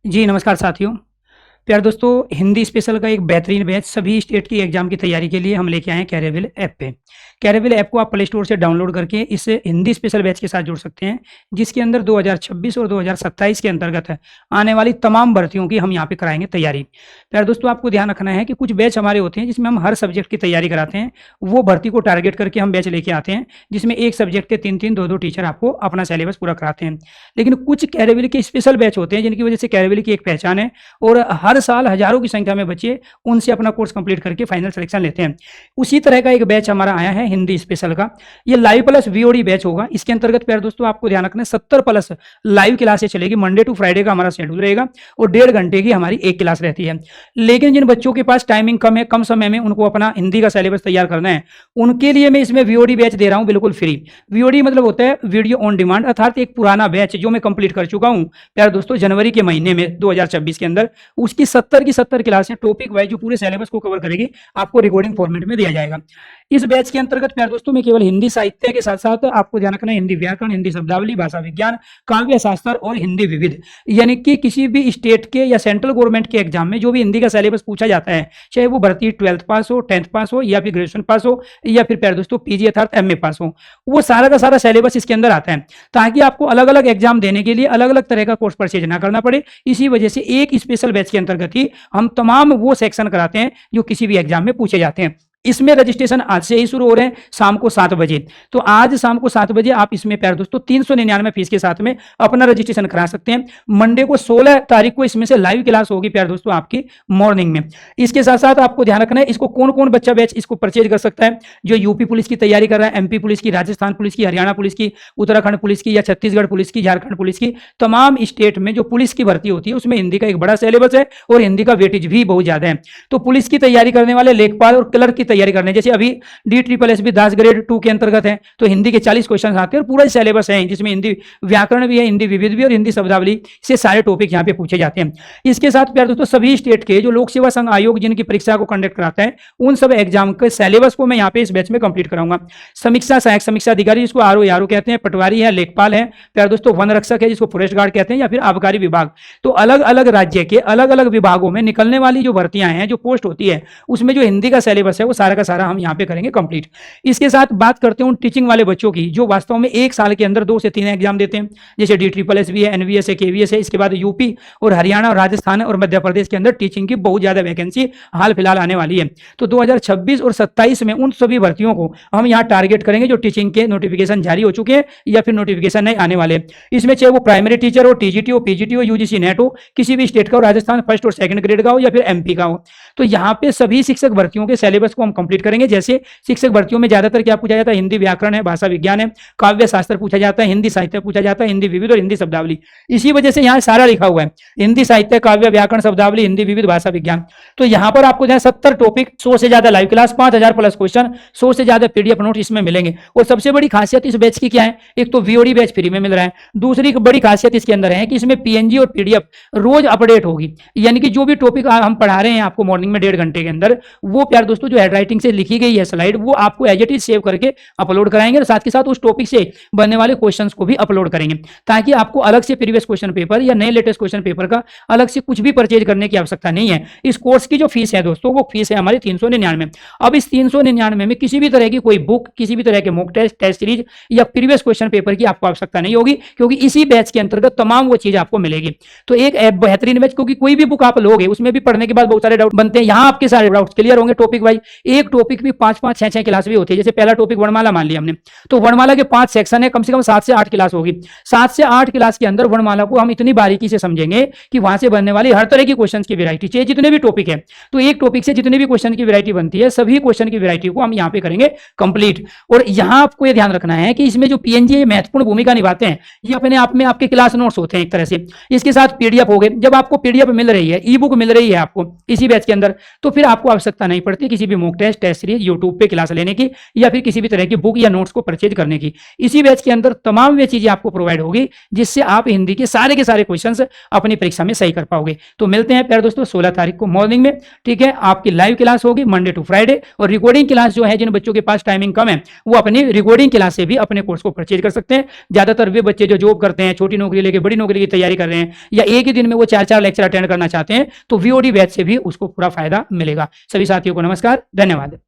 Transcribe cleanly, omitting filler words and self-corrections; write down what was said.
जी, नमस्कार साथियों। प्यारे दोस्तों, हिंदी स्पेशल का एक बेहतरीन बैच सभी स्टेट की एग्ज़ाम की तैयारी के लिए हम लेके आए हैं कैरियर ऐप पे। कैरियर ऐप को आप प्ले स्टोर से डाउनलोड करके इस हिंदी स्पेशल बैच के साथ जुड़ सकते हैं, जिसके अंदर 2026 और 2027 के अंतर्गत आने वाली तमाम भर्तियों की हम यहाँ पे कराएँगे तैयारी। प्यारे दोस्तों, आपको ध्यान रखना है कि कुछ बैच हमारे होते हैं जिसमें हम हर सब्जेक्ट की तैयारी कराते हैं। वो भर्ती को टारगेट करके हम बैच लेके आते हैं, जिसमें एक सब्जेक्ट के 3-3, 2-2 टीचर आपको अपना सिलेबस पूरा कराते हैं। लेकिन कुछ कैरियर के स्पेशल बैच होते हैं जिनकी वजह से कैरियर की एक पहचान है और हर साल हज़ारों की संख्या में बच्चे उनसे अपना कोर्स कंप्लीट करके फाइनल सिलेक्शन लेते हैं। उसी तरह का एक बैच हमारा आया है हिंदी स्पेशल का। ये लाइव प्लस वीओडी बैच होगा। इसके अंतर्गत प्यारे दोस्तों आपको ध्यान रखना है 70 प्लस लाइव क्लासेस चलेगी। मंडे टू फ्राइडे का हमारा शेड्यूल रहेगा और 1.5 घंटे की हमारी एक क्लास रहती है। लेकिन जिन बच्चों के पास टाइमिंग कम है, कम समय में उनको अपना हिंदी का सिलेबस तैयार करना है, उनके लिए मैं इसमें वीओडी बैच दे रहा हूं बिल्कुल फ्री। वीओडी मतलब होता है वीडियो ऑन डिमांड, अर्थात एक पुराना बैच जो मैं कंप्लीट कर चुका हूं प्यारे दोस्तों जनवरी के महीने में 2026 के अंदर। उसकी 70 की 70 क्लासें टॉपिक वाइज जो पूरे सिलेबस को कवर करेगी आपको रिकॉर्डिंग फॉर्मेट में दिया जाएगा। इस बैच के अंतर्गत प्यारे दोस्तों में केवल हिंदी साहित्य के साथ साथ आपको ध्यान रखना है हिंदी व्याकरण, हिंदी शब्दावली, भाषा विज्ञान, काव्य शास्त्र और हिंदी विविध, यानी कि किसी भी स्टेट के या सेंट्रल गवर्नमेंट के एग्जाम में जो भी हिंदी का सिलेबस पूछा जाता है, चाहे वो भर्ती 12th पास हो, 10th पास हो या फिर ग्रेजुएशन पास हो या फिर प्यारे दोस्तों पीजी अर्थात एमए पास हो, वो सारा का सारा सिलेबस इसके अंदर आता है, ताकि आपको अलग अलग एग्जाम देने के लिए अलग अलग तरह का कोर्स परचेज ना करना पड़े। इसी वजह से एक स्पेशल बैच के अंतर्गत ही हम तमाम वो सेक्शन कराते हैं जो किसी भी एग्जाम में पूछे जाते हैं। इसमें रजिस्ट्रेशन आज से ही शुरू हो रहे हैं शाम को 7 बजे। तो आज शाम को 7 बजे आप इसमें प्यारे दोस्तों 399 फीस के साथ में अपना रजिस्ट्रेशन करा सकते हैं। मंडे को 16 तारीख को इसमें से लाइव क्लास होगी प्यारे दोस्तों आपकी मॉर्निंग में। इसके साथ साथ आपको ध्यान रखना है इसको कौन कौन बच्चा बैच इसको परचेज कर सकता है। जो यूपी पुलिस की तैयारी कर रहा है, एमपी पुलिस की, राजस्थान पुलिस की, हरियाणा पुलिस की, उत्तराखंड पुलिस की या छत्तीसगढ़ पुलिस की, झारखंड पुलिस की, तमाम स्टेट में जो पुलिस की भर्ती होती है उसमें हिंदी का एक बड़ा सिलेबस है और हिंदी का वेटेज भी बहुत ज्यादा है। तो पुलिस की तैयारी करने वाले, लेखपाल और क्लर्क की तैयारी करने, जैसे अभी DSSS 10 ग्रेड 2 के अंतर्गत है तो हिंदी के 40 क्वेश्चन आते हैं और पूरा सिलेबस है जिसमें हिंदी व्याकरण भी है, हिंदी विविध भी और हिंदी शब्दावली से सारे टॉपिक यहाँ पे पूछे जाते हैं। इसके साथ प्यारे दोस्तों सभी स्टेट के जो लोक सेवा संघ आयोग जिनकी परीक्षा को कंडक्ट कराता है उन सब एग्जाम के सिलेबस को मैं यहाँ पे इस बैच में कंप्लीट कराऊंगा। समीक्षा सहायक समीक्षा अधिकारी जिसको आरओ कहते हैं, पटवारी है, लेखपाल है, प्यारे दोस्तों वन रक्षक है जिसको फॉरेस्ट गार्ड कहते हैं या फिर आबकारी विभाग। तो अलग अलग राज्य के अलग अलग विभागों में निकलने वाली जो भर्तियां हैं, जो पोस्ट होती है, उसमें जो हिंदी का सिलेबस है वो सारा का सारा हम यहाँ पे करेंगे कंप्लीट। इसके साथ बात करते हैं उन टीचिंग वाले बच्चों की जो वास्तव में एक साल के अंदर 2 से 3 एग्जाम देते हैं, जैसे DSSS भी है, NVS है, KVS है। इसके बाद यूपी और हरियाणा और राजस्थान और मध्य प्रदेश के अंदर टीचिंग की बहुत ज्यादा वैकेंसी हाल फिलहाल आने वाली है। तो 2026 और 27 में उन सभी भर्तियों को हम यहाँ टारगेट करेंगे जो टीचिंग के नोटिफिकेशन जारी हो चुके हैं या फिर नोटिफिकेशन नहीं आने वाले। इसमें चाहे वो प्राइमरी टीचर हो, TGT हो, PGT हो, UGC नेट हो, किसी भी स्टेट का हो, राजस्थान फर्स्ट और सेकंड ग्रेड का हो या फिर MP का हो, तो यहाँ पे सभी शिक्षक भर्तियों के सिलेबस को हम कंप्लीट करेंगे। जैसे शिक्षक भर्तियों में ज्यादातर क्या पूछा जाता है, हिंदी व्याकरण है, भाषा विज्ञान है, काव्य शास्त्र पूछा जाता है, हिंदी साहित्य पूछा जाता है, हिंदी विविध और हिंदी शब्दावली। इसी वजह से यहाँ सारा लिखा हुआ है, हिंदी साहित्य, काव्य, व्याकरण, शब्दावली, हिंदी विविध, भाषा विज्ञान। तो यहाँ पर आपको 70 टॉपिक, 100 से ज्यादा लाइव क्लास, 5000 प्लस क्वेश्चन, 100 से ज्यादा PDF नोट इसमें मिलेंगे। और सबसे बड़ी खासियत इस बैच की क्या है, एक तो VOD बैच फ्री में मिल रहा है, दूसरी बड़ी खासियत इसके अंदर है कि इसमें PNG और PDF रोज अपडेट होगी। यानी कि जो भी टॉपिक हम पढ़ा रहे हैं आपको मॉर्निंग में 1.5 घंटे के अंदर, वो प्यार दोस्तों जो हैंडराइटिंग से लिखी गई है स्लाइड, वो आपको एज इट इज सेव करके अपलोड कराएंगे और साथ के साथ उस टॉपिक से बनने वाले क्वेश्चंस को भी अपलोड करेंगे, ताकि आपको अलग से प्रीवियस क्वेश्चन पेपर या नए लेटेस्ट क्वेश्चन पेपर का अलग से कुछ भी परचेज करने की आवश्यकता नहीं है। इस कोर्स की जो फीस है दोस्तों, वो फीस है हमारी 399। अब इस 399 में किसी भी तरह की कोई बुक, किसी भी तरह के मॉक टेस्ट सीरीज या प्रीवियस क्वेश्चन पेपर की आपको आवश्यकता नहीं होगी, क्योंकि इसी बैच के अंतर्गत तमाम वो चीज आपको मिलेगी। तो एक बेहतरीन बैच, क्योंकि कोई भी बुक आप लोगे उसमें भी पढ़ने के बाद बहुत सारे डाउट बनते हैं, यहाँ आपके सारे डाउट क्लियर होंगे टॉपिक वाइज। एक टॉपिक भी 5-5, 6-6 क्लास भी होती है। जैसे पहला टॉपिक वर्णमाला मान लिया हमने, तो वर्णमाला के 5 सेक्शन है, कम से कम 7 से 8 क्लास होगी। 7 से 8 क्लास के अंदर वर्णमाला को हम इतनी बारीकी से समझेंगे कि वहां से बनने वाली हर तरह की क्वेश्चन की वैरायटी, चाहे जितने भी टॉपिक है, तो एक टॉपिक से जितने भी क्वेश्चन की वैरायटी बनती है, सभी क्वेश्चन की वैरायटी को हम यहाँ पे करेंगे कंप्लीट। और यहाँ आपको ये ध्यान रखना है कि इसमें जो PNG महत्वपूर्ण भूमिका निभाते हैं, ये अपने आप में आपके क्लास नोट्स होते हैं एक तरह से। इसके साथ PDF हो गए। जब आपको PDF मिल रही है, ई बुक मिल रही है आपको इसी बैच के अंदर, तो फिर आपको आवश्यकता नहीं पड़ती किसी भी mock test, test series, YouTube पे क्लास लेने की या फिर किसी भी तरह की बुक या नोट्स को परचेज करने की। इसी बैच के अंदर तमाम वे चीजें आपको प्रोवाइड होगी जिससे आप हिंदी के सारे क्वेश्चंस अपनी परीक्षा में सही कर पाओगे। तो मिलते हैं प्यारे दोस्तों 16 तारीख को मॉर्निंग में, ठीक है। आपकी लाइव क्लास होगी मंडे टू फ्राइडे, और रिकॉर्डिंग क्लास जो है जिन बच्चों के पास टाइमिंग कम है वो अपनी रिकॉर्डिंग क्लास से भी अपने कोर्स को परचेज कर सकते हैं। ज्यादातर वे बच्चे जो जॉब करते हैं, छोटी नौकरी लेके बड़ी नौकरी की तैयारी कर रहे हैं, या एक ही दिन में वो 4 लेक्चर अटेंड करना चाहते हैं, तो वीओडी बैच से भी उसको पूरा फायदा मिलेगा। सभी साथियों को नमस्कार, धन्यवाद।